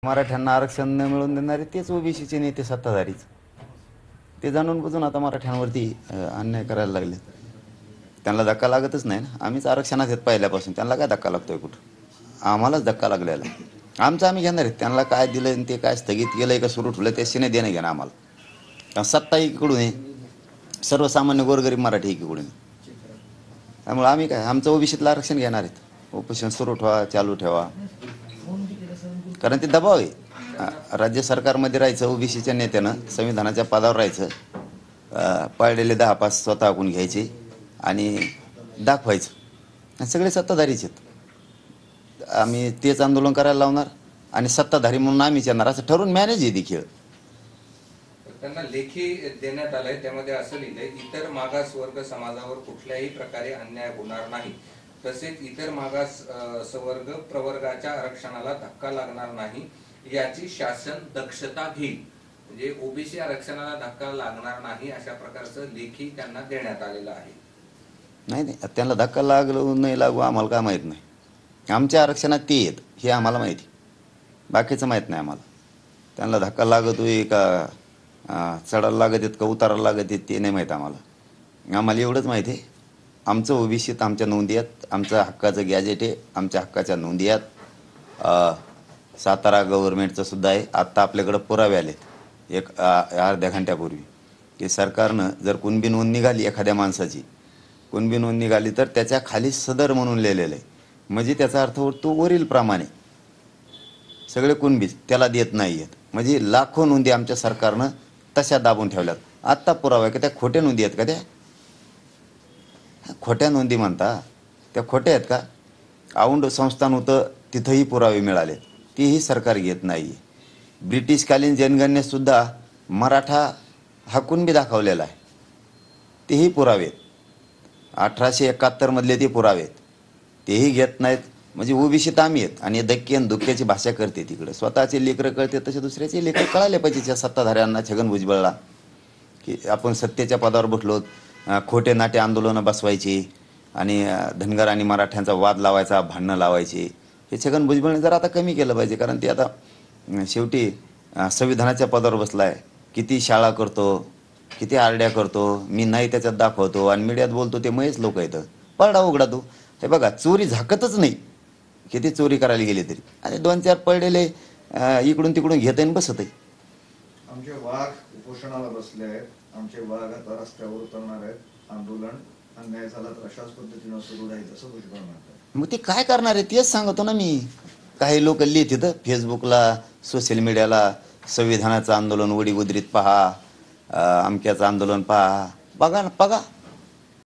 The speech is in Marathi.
मराठ्यांना आरक्षण न मिळवून देणारे तेच ओबीसीचे नेते सत्ताधारीच. ते जाणून बुजून आता मराठ्यांवरती अन्याय करायला लागले. त्यांना धक्का लागतच नाही ना. आम्हीच आरक्षणात आहेत पहिल्यापासून. त्यांना काय धक्का लागतोय कुठं? आम्हालाच धक्का लागलेला. आमचं आम्ही घेणार आहेत. त्यांना काय दिलं आणि ते काय स्थगित केलंय का सुरू ठेवलं त्याशी नाही देणं घेणं आम्हाला. कारण सत्ता एकीकडून आहे, सर्वसामान्य गोरगरीब मराठी एकीकडून आहे. त्यामुळे आम्ही काय आमचं ओबीसीतलं आरक्षण घेणार आहेत. उपोषण सुरू ठेवा, चालू ठेवा, कारण ते दबाव आहे. राज्य सरकारमध्ये राहायचं, ओबीसीच्या नेत्यानं संविधानाच्या पदावर राहायचं, पाळलेले 10 पास स्वतः हाकून घ्यायचे आणि दाखवायचं. सगळे सत्ताधारीच आहेत. आम्ही तेच आंदोलन करायला लावणार आणि सत्ताधारी म्हणून आम्हीच येणार असं ठरवून मॅनेज आहे ती खेळ. त्यांना लेखी देण्यात आलंय, त्यामध्ये असं लिहिलंय, इतर मागास वर्ग समाजावर कुठल्याही प्रकारे अन्याय होणार नाही, तसेच इतर मागास सवर्ग प्रवर्गाच्या आरक्षणाला धक्का लागणार नाही याची शासन दक्षता घेईल. म्हणजे ओबीसी आरक्षणाला धक्का लागणार नाही अशा प्रकारचं लेखी त्यांना देण्यात आलेलं आहे. नाही, त्यांना धक्का लागलो नाही लागू आम्हाला काय माहीत नाही. आमच्या आरक्षणात ते येत हे आम्हाला माहिती, बाकीचं माहीत नाही आम्हाला. त्यांना धक्का लागतोय का चढायला लागत आहेत का उतारायला लागत आहेत ते नाही माहीत आम्हाला. आम्हाला एवढंच माहिती आहे, आमचं ओबीसीत आमच्या नोंदी आहेत, आमचं हक्काचं गॅजेट आहे, आमच्या हक्काच्या नोंदी आहेत. सातारा गव्हर्नमेंटचं सुद्धा आहे. आत्ता आपल्याकडं पुरावे आलेत एक अर्ध्या घंट्यापूर्वी की सरकारनं जर कुणबी नोंद निघाली एखाद्या माणसाची, कुणबी नोंद निघाली तर त्याच्या खाली सदर म्हणून लिहिलेलं आहे. म्हणजे त्याचा अर्थ तो वरील प्रमाणे सगळे कुणबीच त्याला देत नाही आहेत. म्हणजे लाखो नोंदी आमच्या सरकारनं तशा दाबून ठेवल्यात. आत्ता पुरावा आहे का त्या खोट्या नोंदी आहेत का? त्या खोट्या नोंदी म्हणता त्या खोट्या आहेत का? औंध संस्थान होतं तिथंही पुरावे मिळाले, तेही सरकार घेत नाही. ब्रिटिशकालीन जनगणनेतसुद्धा मराठा हा कुणबी दाखवलेला आहे, तेही पुरावे आहेत. 1871 मधले ते पुरावे आहेत, तेही घेत नाहीत. म्हणजे ओबीसीत आम्ही आहेत आणि धक्के आणि धुक्क्याची भाषा करते तिकडे. स्वतःचे लेकरं कळते तसे दुसऱ्याचे लेकरं कळाले पाहिजे त्या सत्ताधाऱ्यांना, छगन भुजबळला, की आपण सत्तेच्या पदावर बसलो, खोटे नाटे आंदोलनं बसवायची आणि धनगर आणि मराठ्यांचा वाद लावायचा, भांडणं लावायची. हे छगन भुजबळने जर आता कमी केलं पाहिजे, कारण ते आता शेवटी संविधानाच्या पदावर बसला आहे. किती शाळा करतो, किती आरड्या करतो, मी नाही त्याच्यात दाखवतो आणि मीडियात बोलतो ते मयच लोक येतं. पडा उघडा तू. हे बघा, चोरी झाकतच नाही, किती चोरी करायला गेली तरी. आणि 2-4 पडलेले इकडून तिकडून घेत आहे बसत आहे. आमचे वाघ उपोषणाला बसले आहेत, आमचे वाघ आता रस्त्यावर उतरणार आहेत. आंदोलन अन्याय झाला तर अशाच पद्धतीनं सुरू राहील असं भुजबळ म्हणतात. मग ते काय करणार आहे तेच सांगतो ना मी. काही लोक लिहित फेसबुकला, सोशल मीडियाला, संविधानाचं आंदोलन वडीगुद्रीत पहा, अमक्याचं आंदोलन पहा. बघा ना, बघा.